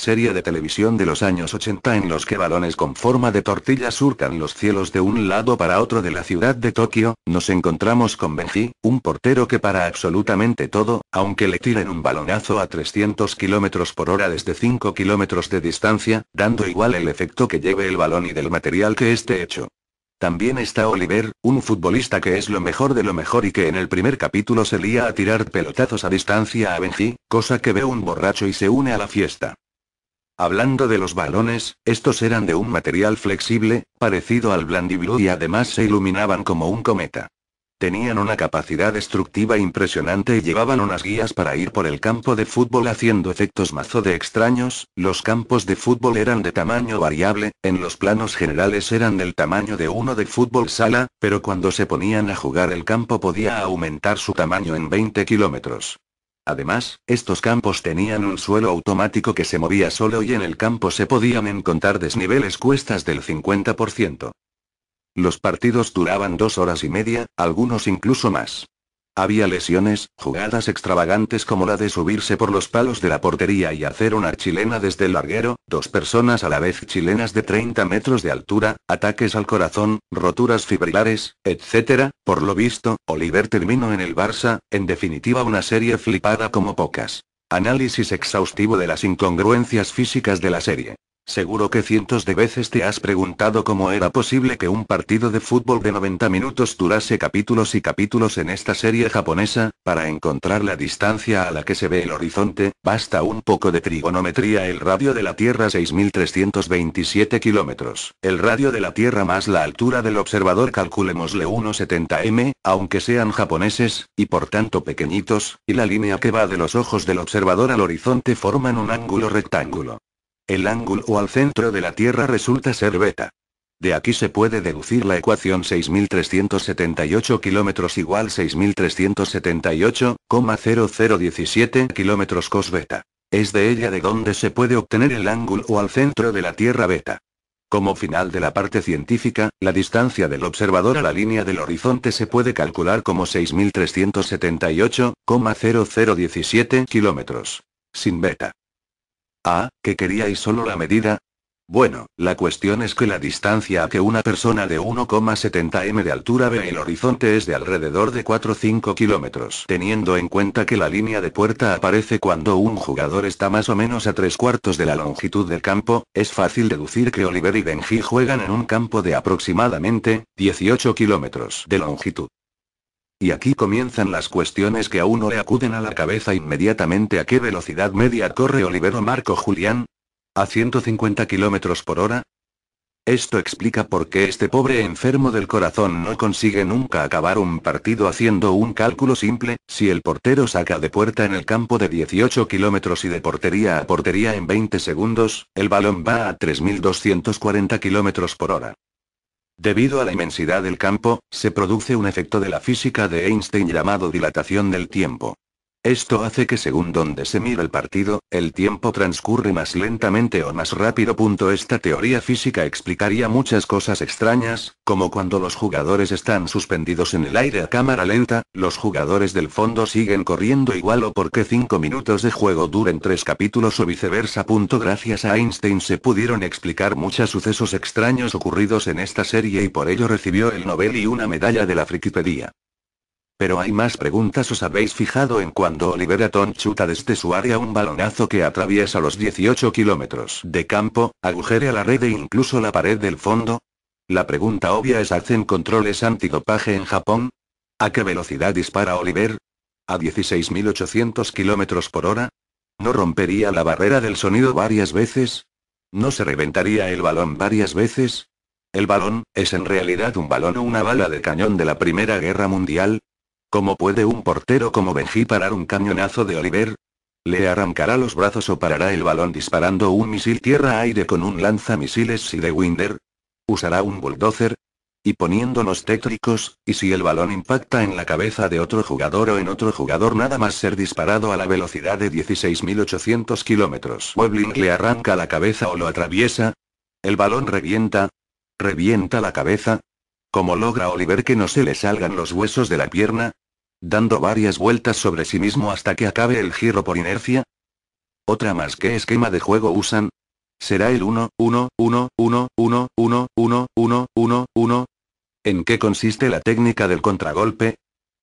serie de televisión de los años 80 en los que balones con forma de tortilla surcan los cielos de un lado para otro de la ciudad de Tokio, nos encontramos con Benji, un portero que para absolutamente todo, aunque le tiren un balonazo a 300 km por hora desde 5 km de distancia, dando igual el efecto que lleve el balón y del material que esté hecho. También está Oliver, un futbolista que es lo mejor de lo mejor y que en el primer capítulo se lía a tirar pelotazos a distancia a Benji, cosa que ve un borracho y se une a la fiesta. Hablando de los balones, estos eran de un material flexible, parecido al Blandiblue y además se iluminaban como un cometa. Tenían una capacidad destructiva impresionante y llevaban unas guías para ir por el campo de fútbol haciendo efectos mazo de extraños. Los campos de fútbol eran de tamaño variable, en los planos generales eran del tamaño de uno de fútbol sala, pero cuando se ponían a jugar el campo podía aumentar su tamaño en 20 kilómetros. Además, estos campos tenían un suelo automático que se movía solo y en el campo se podían encontrar desniveles cuestas del 50%. Los partidos duraban 2 horas y media, algunos incluso más. Había lesiones, jugadas extravagantes como la de subirse por los palos de la portería y hacer una chilena desde el larguero, 2 personas a la vez chilenas de 30 metros de altura, ataques al corazón, roturas fibrilares, etc. Por lo visto, Oliver terminó en el Barça, en definitiva una serie flipada como pocas. Análisis exhaustivo de las incongruencias físicas de la serie. Seguro que cientos de veces te has preguntado cómo era posible que un partido de fútbol de 90 minutos durase capítulos y capítulos en esta serie japonesa. Para encontrar la distancia a la que se ve el horizonte, basta un poco de trigonometría. El radio de la Tierra 6327 kilómetros. El radio de la Tierra más la altura del observador calculémosle 1,70 m, aunque sean japoneses, y por tanto pequeñitos, y la línea que va de los ojos del observador al horizonte forman un ángulo rectángulo. El ángulo al centro de la Tierra resulta ser beta. De aquí se puede deducir la ecuación 6378 kilómetros igual 6378,0017 kilómetros cos beta. Es de ella de donde se puede obtener el ángulo al centro de la Tierra beta. Como final de la parte científica, la distancia del observador a la línea del horizonte se puede calcular como 6378,0017 kilómetros. Sin beta. Ah, ¿que queríais solo la medida? Bueno, la cuestión es que la distancia a que una persona de 1,70 m de altura ve el horizonte es de alrededor de 4-5 kilómetros. Teniendo en cuenta que la línea de puerta aparece cuando un jugador está más o menos a 3/4 de la longitud del campo, es fácil deducir que Oliver y Benji juegan en un campo de aproximadamente 18 kilómetros de longitud. Y aquí comienzan las cuestiones que a uno le acuden a la cabeza inmediatamente. ¿A qué velocidad media corre Oliver o Marco Julián? ¿A 150 km por hora? Esto explica por qué este pobre enfermo del corazón no consigue nunca acabar un partido haciendo un cálculo simple. Si el portero saca de puerta en el campo de 18 km y de portería a portería en 20 segundos, el balón va a 3240 km por hora. Debido a la inmensidad del campo, se produce un efecto de la física de Einstein llamado dilatación del tiempo. Esto hace que según donde se mire el partido, el tiempo transcurre más lentamente o más rápido. Esta teoría física explicaría muchas cosas extrañas, como cuando los jugadores están suspendidos en el aire a cámara lenta, los jugadores del fondo siguen corriendo igual o porque 5 minutos de juego duren 3 capítulos o viceversa. Gracias a Einstein se pudieron explicar muchos sucesos extraños ocurridos en esta serie y por ello recibió el Nobel y una medalla de la Frikipedia. Pero hay más preguntas. ¿Os habéis fijado en cuando Oliver Atom chuta desde su área un balonazo que atraviesa los 18 kilómetros de campo, agujerea la red e incluso la pared del fondo? La pregunta obvia es: ¿hacen controles antidopaje en Japón? ¿A qué velocidad dispara Oliver? ¿A 16.800 kilómetros por hora? ¿No rompería la barrera del sonido varias veces? ¿No se reventaría el balón varias veces? ¿El balón es en realidad un balón o una bala de cañón de la Primera Guerra Mundial? ¿Cómo puede un portero como Benji parar un cañonazo de Oliver? ¿Le arrancará los brazos o parará el balón disparando un misil tierra-aire con un lanzamisiles Sidewinder? ¿Usará un bulldozer? Y poniéndonos tétricos, ¿y si el balón impacta en la cabeza de otro jugador o en otro jugador nada más ser disparado a la velocidad de 16.800 kilómetros? ¿Webling le arranca la cabeza o lo atraviesa? ¿El balón revienta? ¿Revienta la cabeza? ¿Cómo logra Oliver que no se le salgan los huesos de la pierna? ¿Dando varias vueltas sobre sí mismo hasta que acabe el giro por inercia? Otra más, ¿qué esquema de juego usan? ¿Será el 1-1-1-1-1-1-1-1-1-1? ¿En qué consiste la técnica del contragolpe?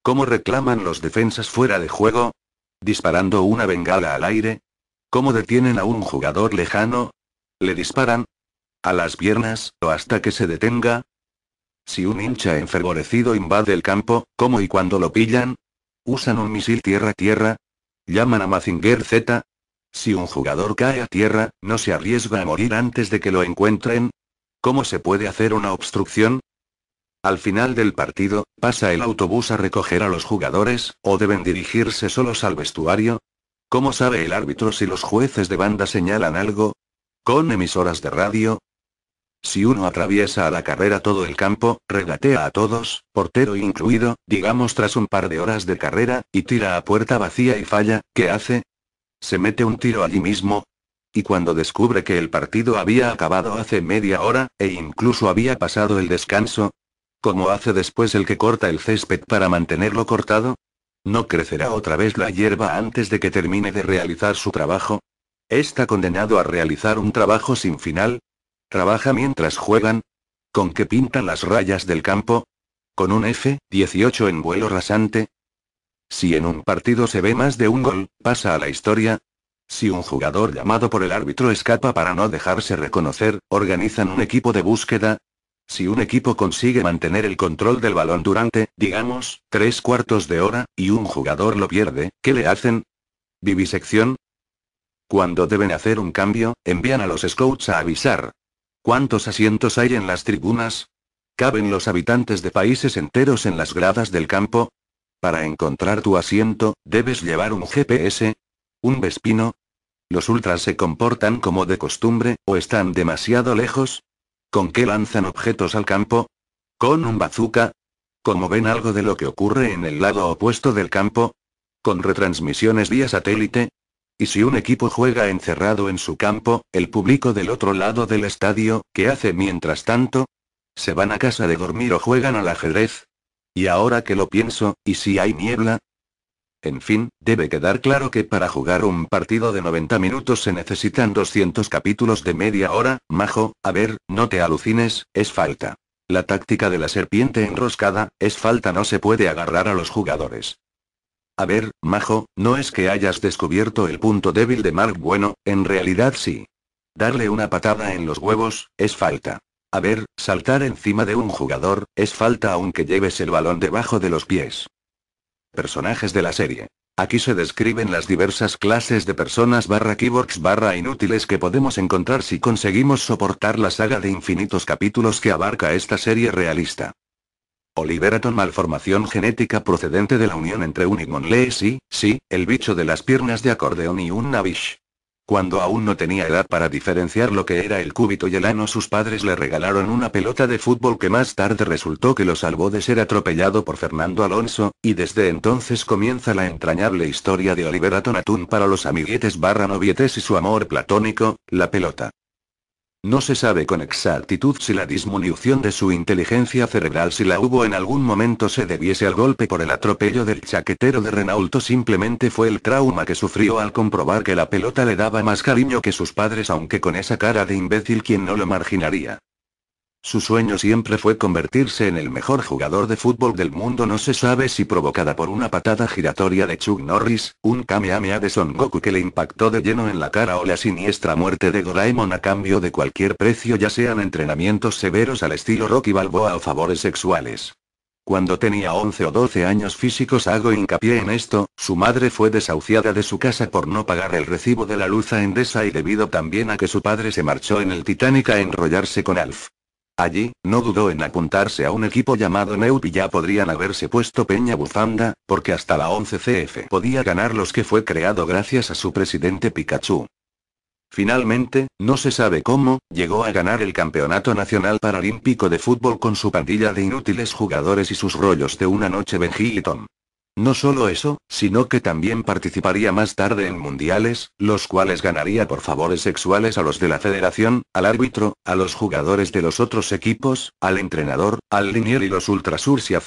¿Cómo reclaman los defensas fuera de juego? ¿Disparando una bengala al aire? ¿Cómo detienen a un jugador lejano? ¿Le disparan a las piernas, o hasta que se detenga? Si un hincha enfervorecido invade el campo, ¿cómo y cuándo lo pillan? ¿Usan un misil tierra-tierra? ¿Llaman a Mazinger Z? Si un jugador cae a tierra, ¿no se arriesga a morir antes de que lo encuentren? ¿Cómo se puede hacer una obstrucción? Al final del partido, ¿pasa el autobús a recoger a los jugadores, o deben dirigirse solos al vestuario? ¿Cómo sabe el árbitro si los jueces de banda señalan algo? ¿Con emisoras de radio? Si uno atraviesa a la carrera todo el campo, regatea a todos, portero incluido, digamos tras un par de horas de carrera, y tira a puerta vacía y falla, ¿qué hace? ¿Se mete un tiro allí mismo? Y cuando descubre que el partido había acabado hace media hora, e incluso había pasado el descanso, ¿cómo hace después el que corta el césped para mantenerlo cortado? ¿No crecerá otra vez la hierba antes de que termine de realizar su trabajo? ¿Está condenado a realizar un trabajo sin final? ¿Trabaja mientras juegan? ¿Con qué pintan las rayas del campo? ¿Con un F-18 en vuelo rasante? Si en un partido se ve más de un gol, ¿pasa a la historia? Si un jugador llamado por el árbitro escapa para no dejarse reconocer, ¿organizan un equipo de búsqueda? Si un equipo consigue mantener el control del balón durante, digamos, 3/4 de hora, y un jugador lo pierde, ¿qué le hacen? ¿Vivisección? Cuando deben hacer un cambio, envían a los scouts a avisar. ¿Cuántos asientos hay en las tribunas? ¿Caben los habitantes de países enteros en las gradas del campo? Para encontrar tu asiento, ¿debes llevar un GPS? ¿Un Vespino? ¿Los ultras se comportan como de costumbre, o están demasiado lejos? ¿Con qué lanzan objetos al campo? ¿Con un bazooka? ¿Cómo ven algo de lo que ocurre en el lado opuesto del campo? ¿Con retransmisiones vía satélite? Y si un equipo juega encerrado en su campo, el público del otro lado del estadio, ¿qué hace mientras tanto? ¿Se van a casa de dormir o juegan al ajedrez? Y ahora que lo pienso, ¿y si hay niebla? En fin, debe quedar claro que para jugar un partido de 90 minutos se necesitan 200 capítulos de media hora, majo, a ver, no te alucines, es falta. La táctica de la serpiente enroscada, es falta, no se puede agarrar a los jugadores. A ver, majo, no es que hayas descubierto el punto débil de Mark Bueno, en realidad sí. Darle una patada en los huevos, es falta. A ver, saltar encima de un jugador, es falta aunque lleves el balón debajo de los pies. Personajes de la serie. Aquí se describen las diversas clases de personas /keywords /inútiles que podemos encontrar si conseguimos soportar la saga de infinitos capítulos que abarca esta serie realista. Oliveraton, malformación genética procedente de la unión entre un Igmonlee, sí, el bicho de las piernas de acordeón, y un Navish. Cuando aún no tenía edad para diferenciar lo que era el cúbito y el ano, sus padres le regalaron una pelota de fútbol que más tarde resultó que lo salvó de ser atropellado por Fernando Alonso, y desde entonces comienza la entrañable historia de Oliveraton Atún para los amiguetes /novietes y su amor platónico, la pelota. No se sabe con exactitud si la disminución de su inteligencia cerebral, si la hubo en algún momento, se debiese al golpe por el atropello del chaquetero de Renault, o simplemente fue el trauma que sufrió al comprobar que la pelota le daba más cariño que sus padres, aunque con esa cara de imbécil, ¿quién no lo marginaría? Su sueño siempre fue convertirse en el mejor jugador de fútbol del mundo. No se sabe si provocada por una patada giratoria de Chuck Norris, un Kamehameha de Son Goku que le impactó de lleno en la cara, o la siniestra muerte de Doraemon a cambio de cualquier precio, ya sean entrenamientos severos al estilo Rocky Balboa o favores sexuales. Cuando tenía 11 o 12 años físicos, hago hincapié en esto, su madre fue desahuciada de su casa por no pagar el recibo de la luz a Endesa, y debido también a que su padre se marchó en el Titanic a enrollarse con Alf. Allí, no dudó en apuntarse a un equipo llamado Neup, y ya podrían haberse puesto Peña Bufanda, porque hasta la 11 CF podía ganar, los que fue creado gracias a su presidente Pikachu. Finalmente, no se sabe cómo, llegó a ganar el Campeonato Nacional Paralímpico de Fútbol con su pandilla de inútiles jugadores y sus rollos de una noche Benji y Tom. No solo eso, sino que también participaría más tarde en mundiales, los cuales ganaría por favores sexuales a los de la federación, al árbitro, a los jugadores de los otros equipos, al entrenador, al linier y los ultrasursia